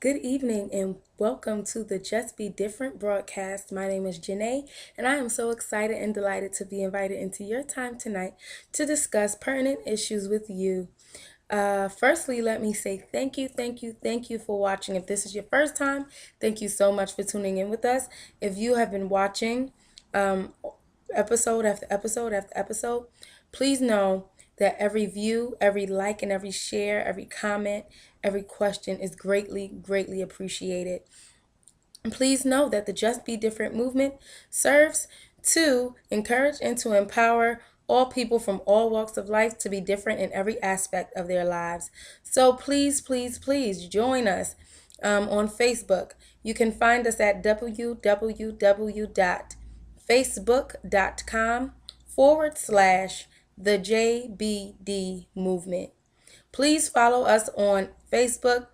Good evening and welcome to the Just Be Different broadcast. My name is Janae, and I am so excited and delighted to be invited into your time tonight to discuss pertinent issues with you. Firstly, let me say thank you for watching. If this is your first time, thank you so much for tuning in with us. If you have been watching um, episode after episode after episode, please know that every view, every like, and every share, every comment, every question is greatly appreciated. And please know that the Just Be Different movement serves to encourage and to empower all people from all walks of life to be different in every aspect of their lives. So please join us on Facebook. You can find us at www.facebook.com/ the JBD movement. Please follow us on Facebook.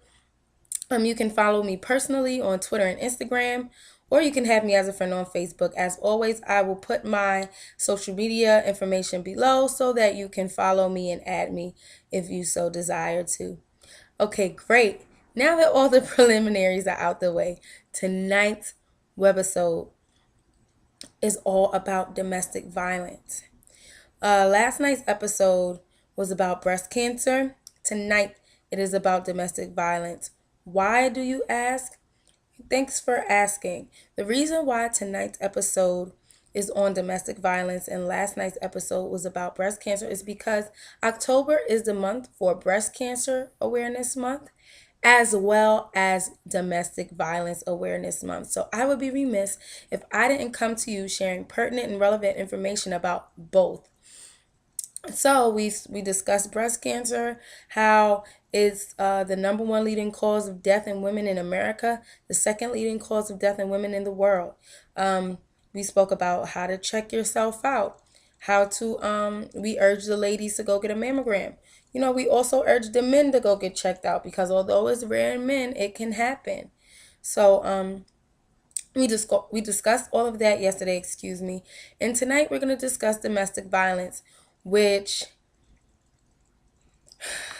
You can follow me personally on Twitter and Instagram, or you can have me as a friend on Facebook. As always, I will put my social media information below so that you can follow me and add me if you so desire to. Okay, great. Now that all the preliminaries are out the way, tonight's webisode is all about domestic violence. Last night's episode was about breast cancer. Tonight, it is about domestic violence. Why, do you ask? Thanks for asking. The reason why tonight's episode is on domestic violence and last night's episode was about breast cancer is because October is the month for Breast Cancer Awareness Month as well as Domestic Violence Awareness Month. So I would be remiss if I didn't come to you sharing pertinent and relevant information about both. So we discussed breast cancer, how it's the number one leading cause of death in women in America, the second leading cause of death in women in the world. We spoke about how to check yourself out, how to we urge the ladies to go get a mammogram. We also urge the men to go get checked out because although it's rare in men, it can happen. So we discussed all of that yesterday, excuse me. And tonight we're going to discuss domestic violence, which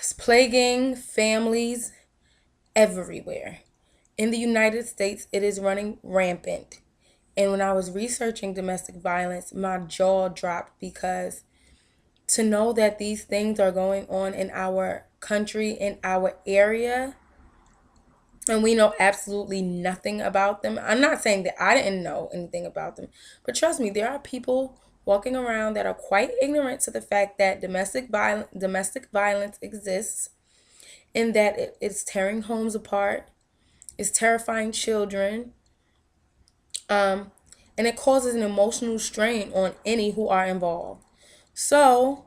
is plaguing families everywhere. In the United States, it is running rampant. And when I was researching domestic violence, my jaw dropped because to know that these things are going on in our country, in our area, and we know absolutely nothing about them. I'm not saying that I didn't know anything about them, but trust me, there are people walking around that are quite ignorant to the fact that domestic violence exists and that it's tearing homes apart, it's terrifying children, and it causes an emotional strain on any who are involved. So,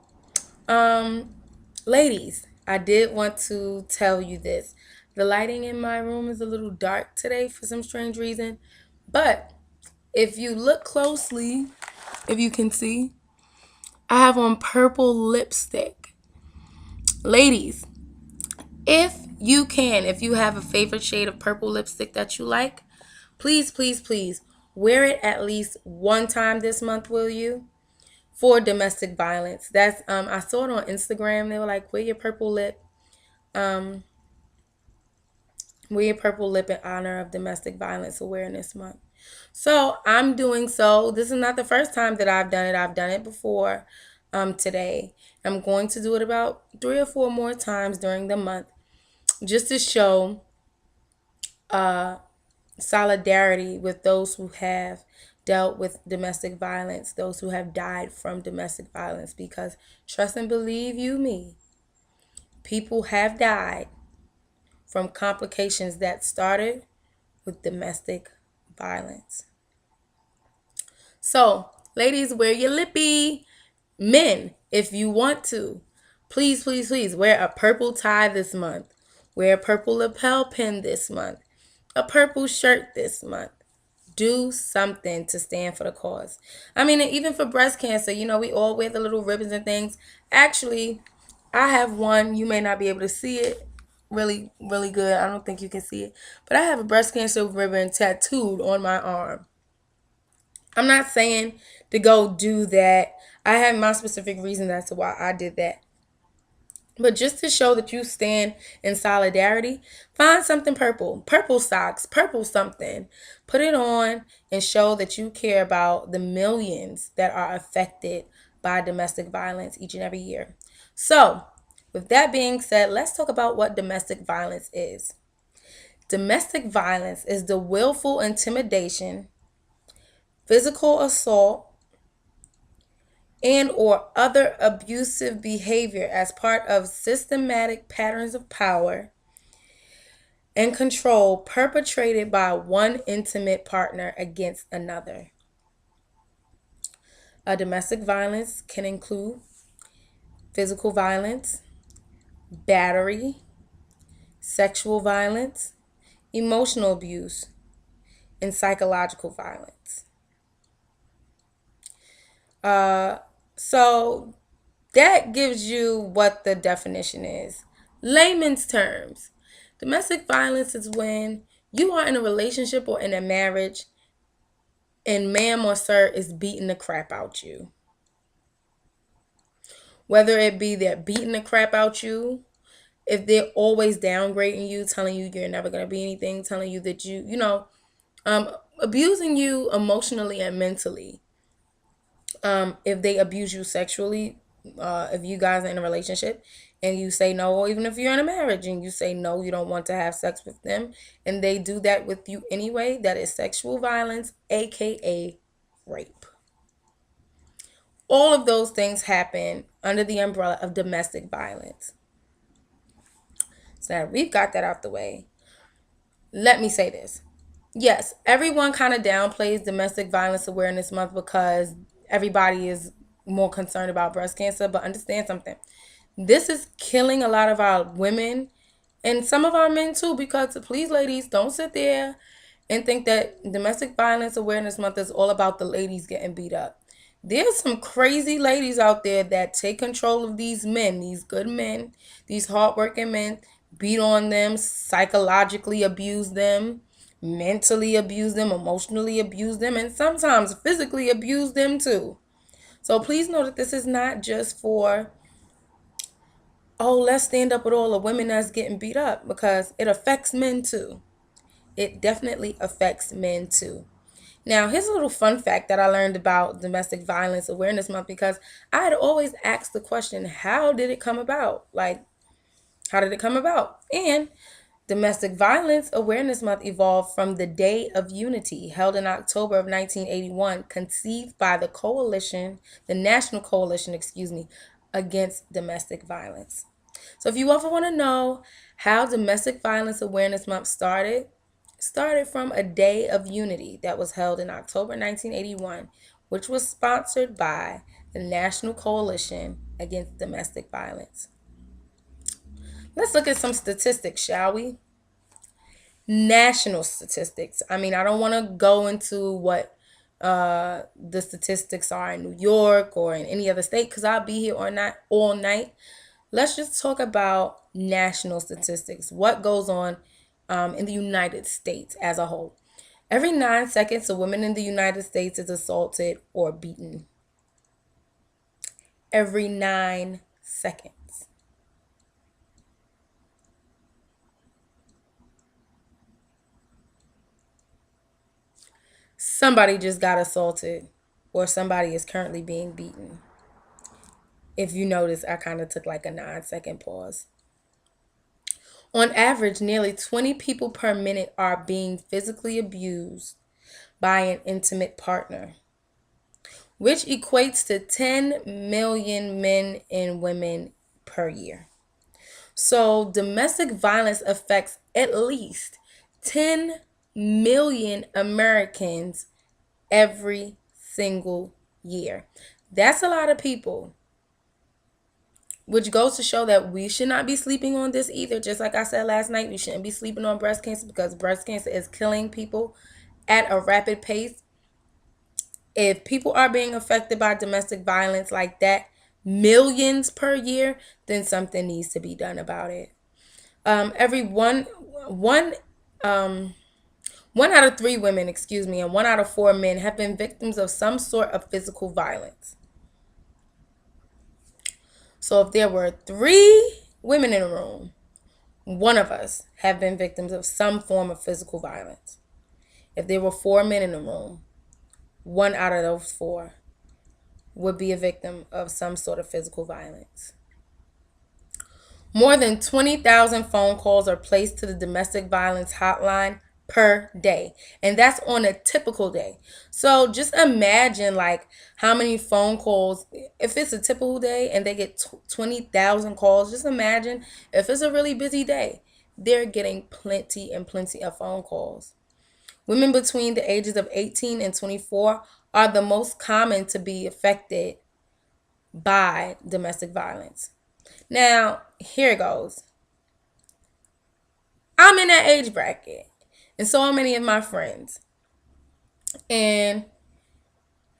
ladies, I did want to tell you this. The lighting in my room is a little dark today for some strange reason, but if you look closely, if you can see, I have on purple lipstick. Ladies, if you have a favorite shade of purple lipstick that you like, please wear it at least one time this month, will you? For domestic violence. That's I saw it on Instagram. They were like, wear your purple lip. Um, wear your purple lip in honor of Domestic Violence Awareness Month. So I'm doing so. This is not the first time that I've done it. I've done it before today. I'm going to do it about 3 or 4 more times during the month just to show solidarity with those who have dealt with domestic violence, those who have died from domestic violence, because trust and believe you me, people have died from complications that started with domestic violence. So, ladies, wear your lippy. Men, if you want to, please wear a purple tie this month. Wear a purple lapel pin this month. A purple shirt this month. Do something to stand for the cause. I mean, even for breast cancer, we all wear the little ribbons and things. Actually, I have one. You may not be able to see it really good. I don't think you can see it. But I have a breast cancer ribbon tattooed on my arm. I'm not saying to go do that. I have my specific reason as to why I did that. But just to show that you stand in solidarity, find something purple, purple socks, purple something. Put it on and show that you care about the millions that are affected by domestic violence each and every year. So, with that being said, let's talk about what domestic violence is. Domestic violence is the willful intimidation, physical assault, and or other abusive behavior as part of systematic patterns of power and control perpetrated by one intimate partner against another. Domestic violence can include physical violence, battery, sexual violence, emotional abuse, and psychological violence. So that gives you what the definition is. Layman's terms. Domestic violence is when you are in a relationship or in a marriage and ma'am or sir is beating the crap out you. Whether it be they're beating the crap out you, if they're always downgrading you, telling you you're never going to be anything, telling you that um, abusing you emotionally and mentally. If they abuse you sexually, if you guys are in a relationship and you say no, or even if you're in a marriage and you say no, you don't want to have sex with them, and they do that with you anyway, that is sexual violence, aka rape. All of those things happen under the umbrella of domestic violence. So now we've got that out the way. Let me say this. Yes, everyone kind of downplays Domestic Violence Awareness Month because everybody is more concerned about breast cancer. But understand something. This is killing a lot of our women and some of our men too, because please, ladies, don't sit there and think that Domestic Violence Awareness Month is all about the ladies getting beat up. There's some crazy ladies out there that take control of these men, these good men, these hardworking men, beat on them, psychologically abuse them, mentally abuse them, emotionally abuse them, and sometimes physically abuse them too. So please know that this is not just for, oh, let's stand up with all the women that's getting beat up, because it affects men too. It definitely affects men too. Now, here's a little fun fact that I learned about Domestic Violence Awareness Month, because I had always asked the question, how did it come about? Like, how did it come about? And Domestic Violence Awareness Month evolved from the Day of Unity, held in October of 1981, conceived by the coalition, the National Coalition, against domestic violence. So if you ever want to know how Domestic Violence Awareness Month started from a Day of Unity that was held in October 1981, which was sponsored by the National Coalition Against Domestic Violence. Let's look at some statistics, shall we? National statistics. I mean, I don't want to go into what the statistics are in New York or in any other state, because I'll be here all night. Let's just talk about national statistics. What goes on in the United States as a whole? Every 9 seconds, a woman in the United States is assaulted or beaten. Every 9 seconds. Somebody just got assaulted or somebody is currently being beaten. If you notice, I kind of took like a 9-second pause. On average, nearly 20 people per minute are being physically abused by an intimate partner, which equates to 10 million men and women per year. So domestic violence affects at least 10 million Americans every single year. That's a lot of people, which goes to show that we should not be sleeping on this either. Just like I said last night, we shouldn't be sleeping on breast cancer, because breast cancer is killing people at a rapid pace. If people are being affected by domestic violence like that, millions per year, then something needs to be done about it. Every one out of 3 women, and 1 out of 4 men have been victims of some sort of physical violence. So if there were 3 women in the room, one of us have been victims of some form of physical violence. If there were 4 men in the room, one out of those four would be a victim of some sort of physical violence. More than 20,000 phone calls are placed to the domestic violence hotline per day. And that's on a typical day. So just imagine like how many phone calls, if it's a typical day and they get 20,000 calls, just imagine if it's a really busy day, they're getting plenty and plenty of phone calls. Women between the ages of 18 and 24 are the most common to be affected by domestic violence. Now, here it goes. I'm in that age bracket, and so are many of my friends. And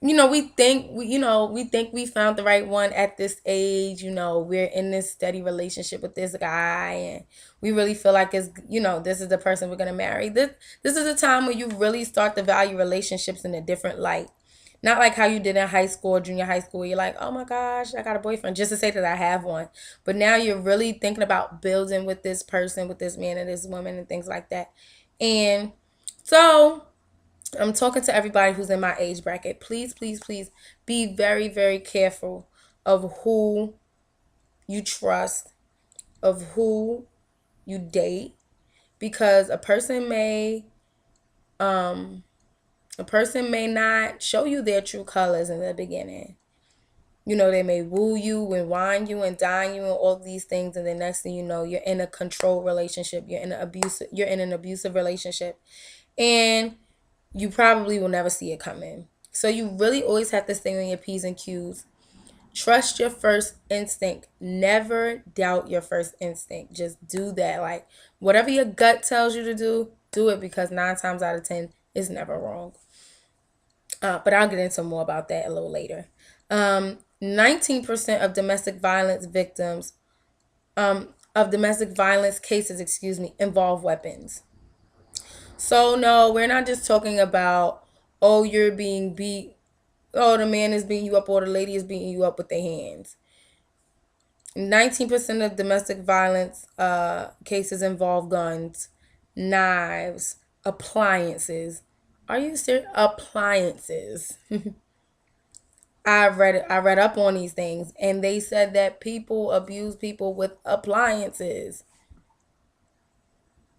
we think we found the right one at this age. We're in this steady relationship with this guy, and we really feel like this is the person we're gonna marry. This is a time where you really start to value relationships in a different light. Not like how you did in high school or junior high school. You're like, oh my gosh, I got a boyfriend, just to say that I have one. But now you're really thinking about building with this person, with this man and this woman and things like that. And so I'm talking to everybody who's in my age bracket. Please, please, please be very, very careful of who you trust, of who you date, because a person may not show you their true colors in the beginning. They may woo you and wine you and dine you and all these things, and the next thing you know, you're in a control relationship. You're in an abusive relationship, and you probably will never see it coming. So you really always have to stay on your P's and Q's. Trust your first instinct. Never doubt your first instinct. Just do that. Like whatever your gut tells you to do it, because 9 times out of 10 it's never wrong. But I'll get into more about that a little later. 19% of domestic violence victims, of domestic violence cases, involve weapons. So no, we're not just talking about, oh, you're being beat, oh, the man is beating you up, or the lady is beating you up with their hands. 19% of domestic violence cases involve guns, knives, appliances. Are you serious? Appliances. I read up on these things, and they said that people abuse people with appliances.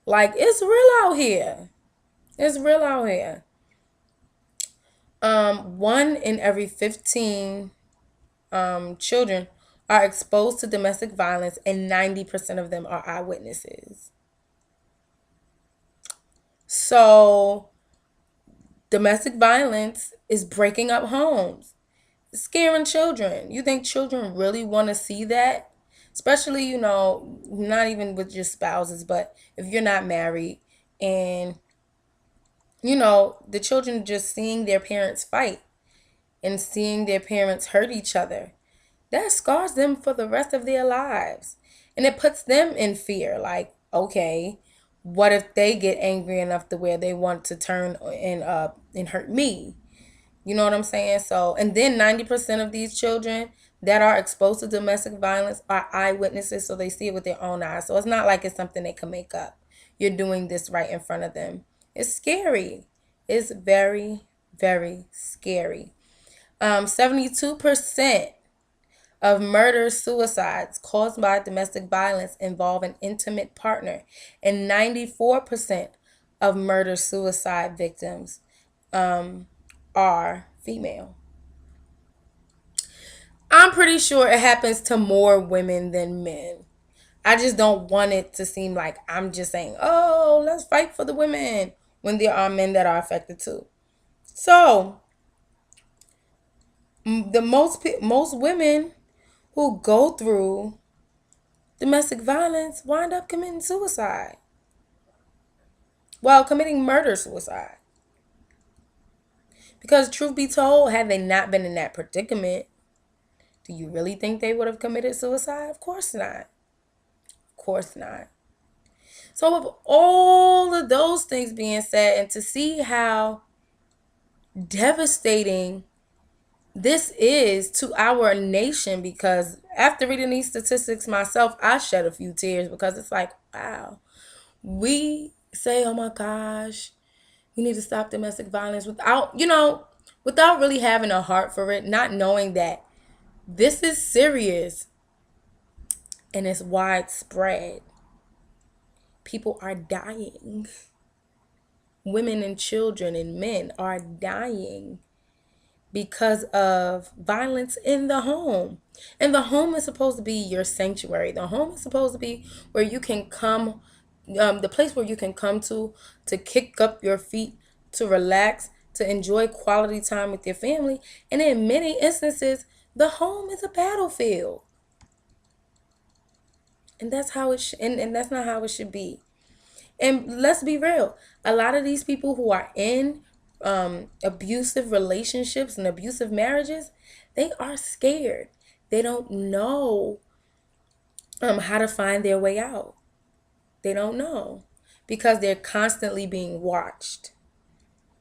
Like, it's real out here. It's real out here. 1 in every 15 children are exposed to domestic violence, and 90% of them are eyewitnesses. So domestic violence is breaking up homes, scaring children. You think children really want to see that? Especially, not even with your spouses, but if you're not married, and, the children just seeing their parents fight and seeing their parents hurt each other, that scars them for the rest of their lives. And it puts them in fear. Like, okay, what if they get angry enough to where they want to turn and hurt me? You know what I'm saying? So, and then 90% of these children that are exposed to domestic violence are eyewitnesses, so they see it with their own eyes. So it's not like it's something they can make up. You're doing this right in front of them. It's scary. It's very, very scary. 72% of murder-suicides caused by domestic violence involve an intimate partner, and 94% of murder-suicide victims are female. I'm pretty sure it happens to more women than men. I just don't want it to seem like I'm just saying, oh, let's fight for the women, when there are men that are affected too. So, the most women who go through domestic violence wind up committing suicide. Well, committing murder-suicide. Because truth be told, had they not been in that predicament, do you really think they would have committed suicide? Of course not. Of course not. So with all of those things being said, and to see how devastating this is to our nation, because after reading these statistics myself, I shed a few tears, because it's like, wow, we say, oh my gosh, we need to stop domestic violence without, without really having a heart for it, not knowing that this is serious and it's widespread. People are dying. Women and children and men are dying because of violence in the home. And the home is supposed to be your sanctuary. The home is supposed to be where you can come, the place where you can come to kick up your feet, to relax, to enjoy quality time with your family. And in many instances, the home is a battlefield. And that's how it and that's not how it should be. And let's be real, a lot of these people who are in abusive relationships and abusive marriages, they are scared. They don't know how to find their way out. They don't know because they're constantly being watched.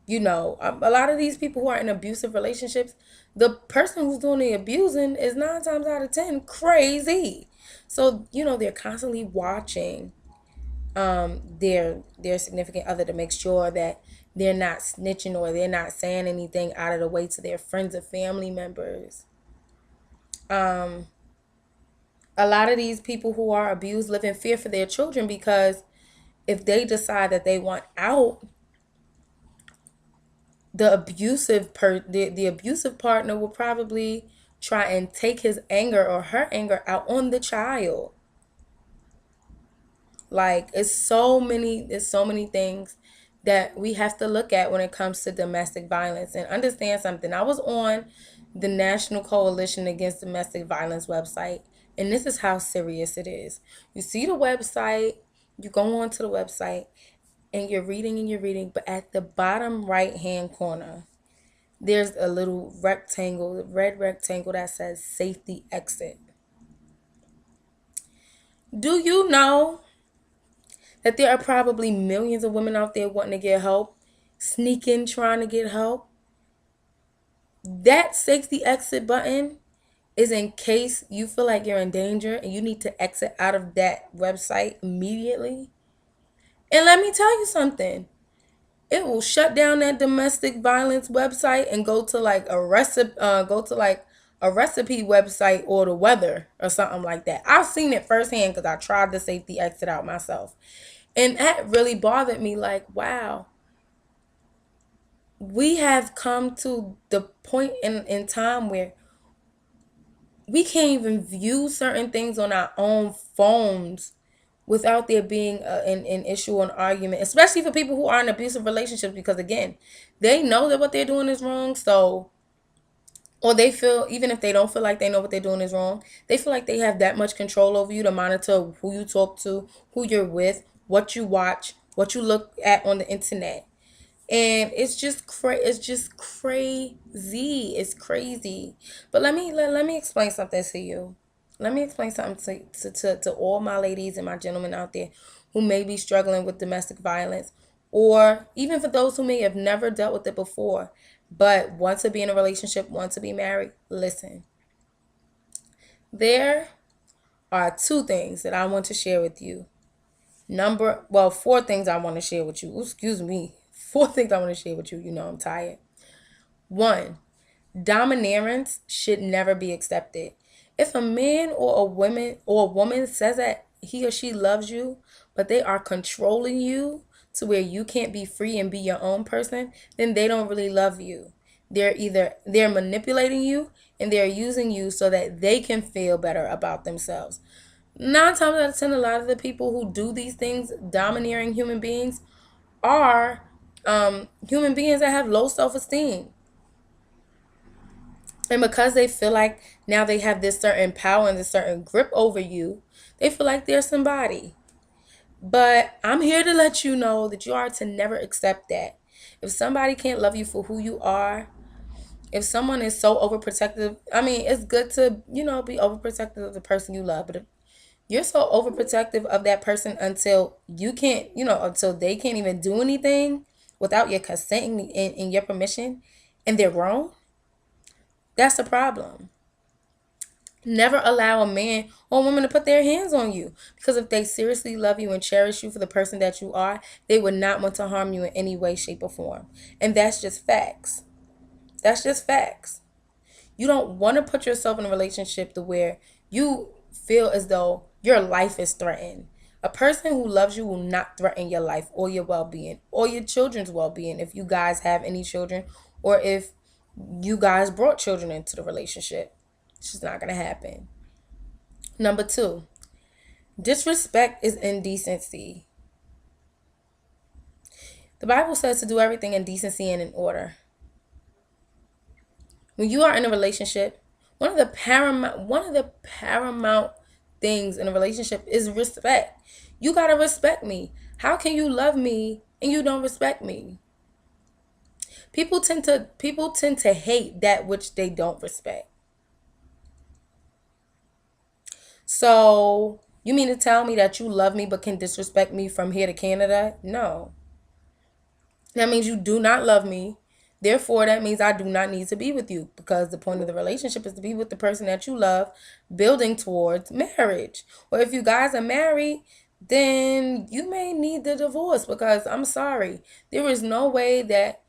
A lot of these people who are in abusive relationships, the person who's doing the abusing is 9 times out of 10 crazy. So, they're constantly watching their significant other to make sure that they're not snitching or they're not saying anything out of the way to their friends or family members. A lot of these people who are abused live in fear for their children, because if they decide that they want out, the abusive partner will probably try and take his anger or her anger out on the child. Like, it's so many things that we have to look at when it comes to domestic violence. And understand something. I was on the National Coalition Against Domestic Violence website, and this is how serious it is. You see the website, you go onto the website, and you're reading, but at the bottom right hand corner, there's a little rectangle, red rectangle that says safety exit. Do you know that there are probably millions of women out there wanting to get help, sneaking, trying to get help? That safety exit button is in case you feel like you're in danger and you need to exit out of that website immediately. And let me tell you something. It will shut down that domestic violence website and go to like a recipe website or the weather or something like that. I've seen it firsthand because I tried the safety exit out myself. And that really bothered me. Like, wow, we have come to the point in time where we can't even view certain things on our own phones without there being an issue or an argument, especially for people who are in abusive relationships, because again, they know that what they're doing is wrong. So, or they feel, even if they don't feel like they know what they're doing is wrong, they feel like they have that much control over you to monitor who you talk to, who you're with, what you watch, what you look at on the internet. And it's just crazy. It's crazy. But let me explain something to you. Let me explain something to all my ladies and my gentlemen out there who may be struggling with domestic violence, or even for those who may have never dealt with it before but want to be in a relationship, want to be married. Listen, there are two things that I want to share with you. Four things I want to share with you. Excuse me. Four things I want to share with you. I'm tired. One, dominance should never be accepted. If a man or a woman says that he or she loves you, but they are controlling you to where you can't be free and be your own person, then they don't really love you. They're manipulating you and they're using you so that they can feel better about themselves. 9 times out of 10, a lot of the people who do these things, domineering human beings, are human beings that have low self-esteem. And because they feel like now they have this certain power and this certain grip over you, they feel like they're somebody. But I'm here to let you know that you are to never accept that. If somebody can't love you for who you are, if someone is so overprotective, I mean, it's good to, be overprotective of the person you love. But if you're so overprotective of that person until you can't, until they can't even do anything without your consent and your permission, and they're grown, That's the problem. Never allow a man or woman to put their hands on you, because if they seriously love you and cherish you for the person that you are, they would not want to harm you in any way, shape, or form. And that's just facts. That's just facts. You don't want to put yourself in a relationship to where you feel as though your life is threatened. A person who loves you will not threaten your life or your well-being or your children's well-being if you guys have any children, or if you guys brought children into the relationship. It's just not going to happen. Number 2, disrespect is indecency. The Bible says to do everything in decency and in order. When you are in a relationship, one of the paramount things in a relationship is respect. You gotta respect me. How can you love me and you don't respect me? People tend to hate that which they don't respect. So you mean to tell me that you love me but can disrespect me from here to Canada? No. That means you do not love me. Therefore, that means I do not need to be with you, because the point of the relationship is to be with the person that you love, building towards marriage. Or if you guys are married, then you may need the divorce, because I'm sorry. There is no way that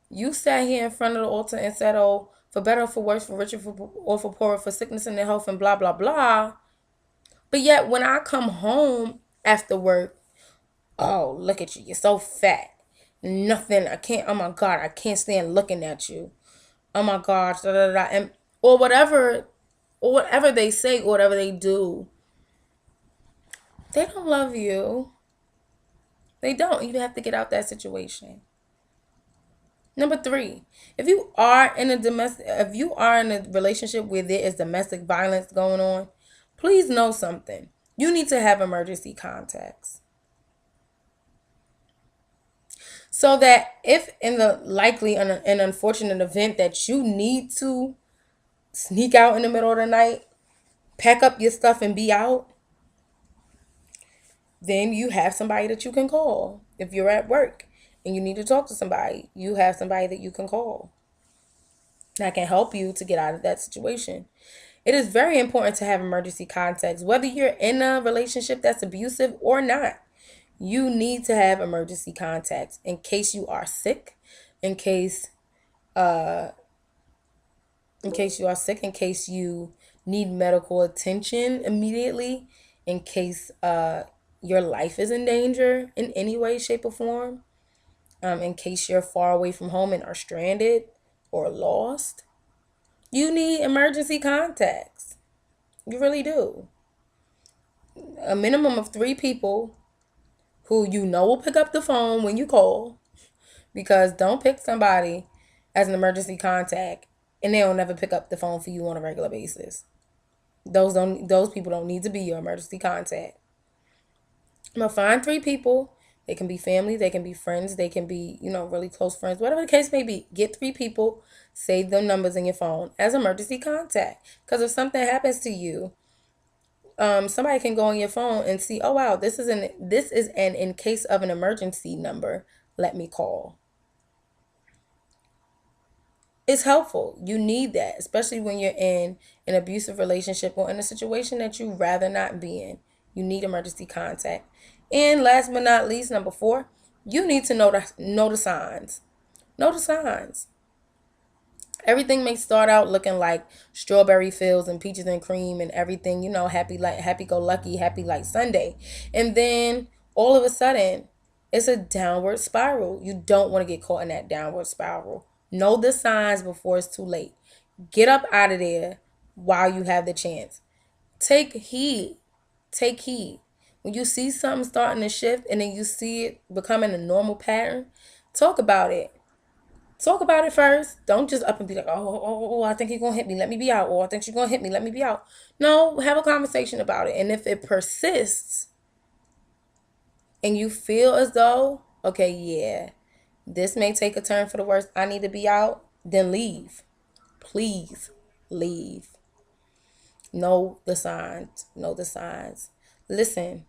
you sat here in front of the altar and said, oh, for better or for worse, for richer or for poorer, for sickness and health and blah, blah, blah. But yet when I come home after work, oh, look at you. You're so fat. Nothing. I can't. Oh my God. I can't stand looking at you. Oh my gosh. Da, da, da, and or whatever they say, or whatever they do. They don't love you. They don't. You have to get out that situation. Number 3, if you are in a relationship where there is domestic violence going on, please know something. You need to have emergency contacts. So that if in the likely and unfortunate event that you need to sneak out in the middle of the night, pack up your stuff and be out, then you have somebody that you can call. If you're at work and you need to talk to somebody, you have somebody that you can call that can help you to get out of that situation. It is very important to have emergency contacts, whether you're in a relationship that's abusive or not. You need to have emergency contacts in case you are sick, in case in case you need medical attention immediately, in case your life is in danger in any way, shape, or form, in case you're far away from home and are stranded or lost. You need emergency contacts. You really do. A minimum of 3 people who you know will pick up the phone when you call, because don't pick somebody as an emergency contact and they'll never pick up the phone for you on a regular basis. Those people don't need to be your emergency contact. I'm gonna find 3 people. They can be family, they can be friends, they can be, really close friends, whatever the case may be. Get 3 people, save their numbers in your phone as emergency contact. Because if something happens to you, somebody can go on your phone and see, oh wow, this is an in case of an emergency number. Let me call. It's helpful. You need that, especially when you're in an abusive relationship or in a situation that you rather not be in. You need emergency contact. And last but not least, number 4, you need to know the signs. Know the signs. Everything may start out looking like strawberry fields and peaches and cream and everything, happy go lucky, happy like Sunday. And then all of a sudden, it's a downward spiral. You don't want to get caught in that downward spiral. Know the signs before it's too late. Get up out of there while you have the chance. Take heed. Take heed. When you see something starting to shift and then you see it becoming a normal pattern, talk about it. Talk about it first. Don't just up and be like, oh, I think you're going to hit me. Let me be out. Or I think you're going to hit me. Let me be out. No, have a conversation about it. And if it persists and you feel as though, okay, yeah, this may take a turn for the worse, I need to be out, then leave. Please leave. Know the signs. Know the signs. Listen,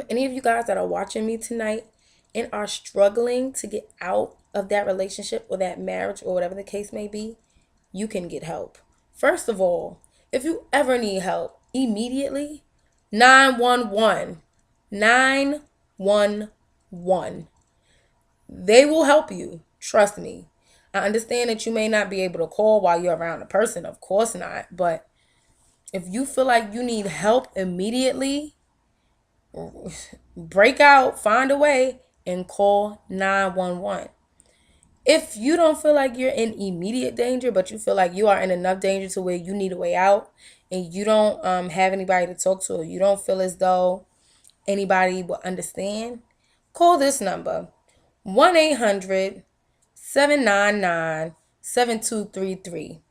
any of you guys that are watching me tonight and are struggling to get out of that relationship or that marriage or whatever the case may be, you can get help. First of all, if you ever need help, immediately 911. 911. They will help you. Trust me. I understand that you may not be able to call while you're around a person. Of course not. But if you feel like you need help immediately, break out, find a way, and call 911. If you don't feel like you're in immediate danger, but you feel like you are in enough danger to where you need a way out, and you don't have anybody to talk to, or you don't feel as though anybody will understand, call this number, 1-800-799-7233.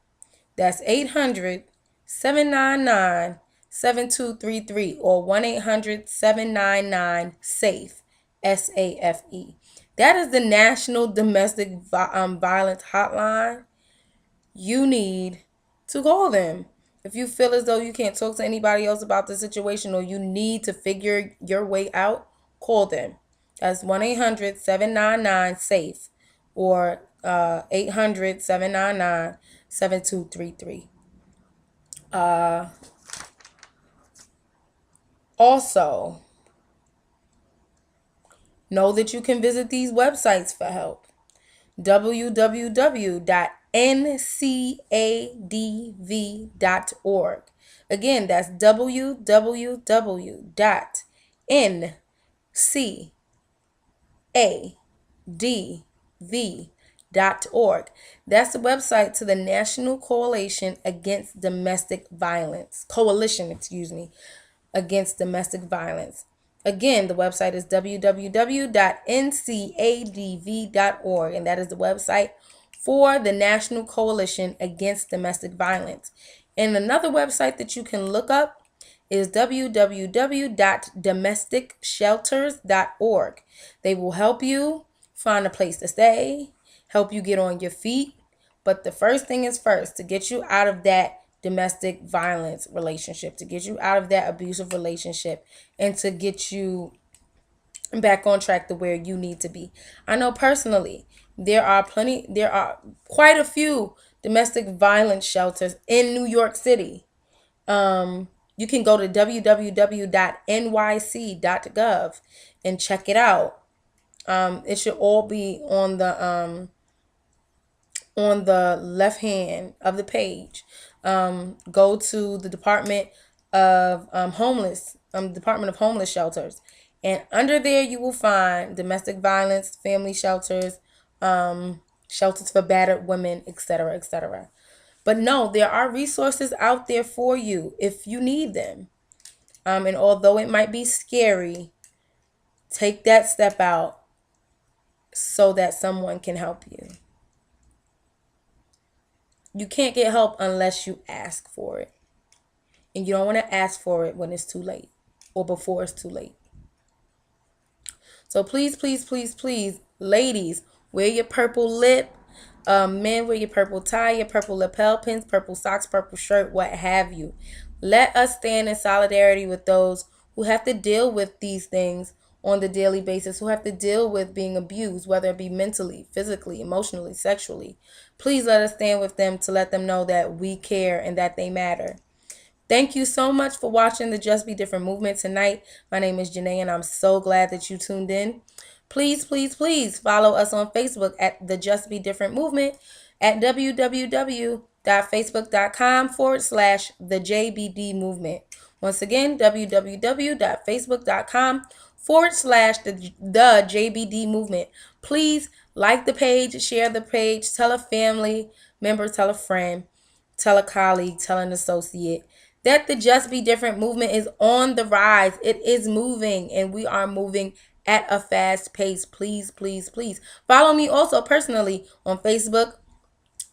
That's 800-799-7233 or 1-800-799-SAFE, SAFE. That is the National Domestic Violence Hotline. You need to call them. If you feel as though you can't talk to anybody else about the situation or you need to figure your way out, call them. That's 1-800-799-SAFE or 800-799-7233. Also, know that you can visit these websites for help. www.ncadv.org. Again, that's www.ncadv.org. That's the website to the National Coalition Against Domestic Violence. Against Domestic Violence. Again, the website is www.ncadv.org, and that is the website for the National Coalition Against Domestic Violence. And another website that you can look up is www.domesticshelters.org. They will help you find a place to stay, help you get on your feet. But the first thing is first, to get you out of that domestic violence relationship, to get you out of that abusive relationship, and to get you back on track to where you need to be. I know personally, there are quite a few domestic violence shelters in New York City. You can go to www.nyc.gov and check it out. It should all be on the left hand of the page. Go to the Department of Homeless Shelters, and under there you will find domestic violence, family shelters, shelters for battered women, etc., etc. But no, there are resources out there for you if you need them. And although it might be scary, take that step out so that someone can help you. You can't get help unless you ask for it. And you don't want to ask for it when it's too late or before it's too late. So please, please, please, please, ladies, wear your purple lip. Men, wear your purple tie, your purple lapel pins, purple socks, purple shirt, what have you. Let us stand in solidarity with those who have to deal with these things on the daily basis, who have to deal with being abused, whether it be mentally, physically, emotionally, sexually. Please let us stand with them to let them know that we care and that they matter. Thank you so much for watching the Just Be Different movement tonight. My name is Janae, and I'm so glad that you tuned in. Please, please, please follow us on Facebook at the Just Be Different movement, at www.facebook.com/the JBD movement. Once again, www.facebook.com/the JBD movement. Please like the page, share the page, tell a family member, tell a friend, tell a colleague, tell an associate that the Just Be Different movement is on the rise. It is moving, and we are moving at a fast pace. Please, please, please follow me also personally on Facebook,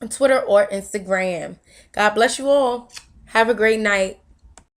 Twitter, or Instagram. God bless you all. Have a great night.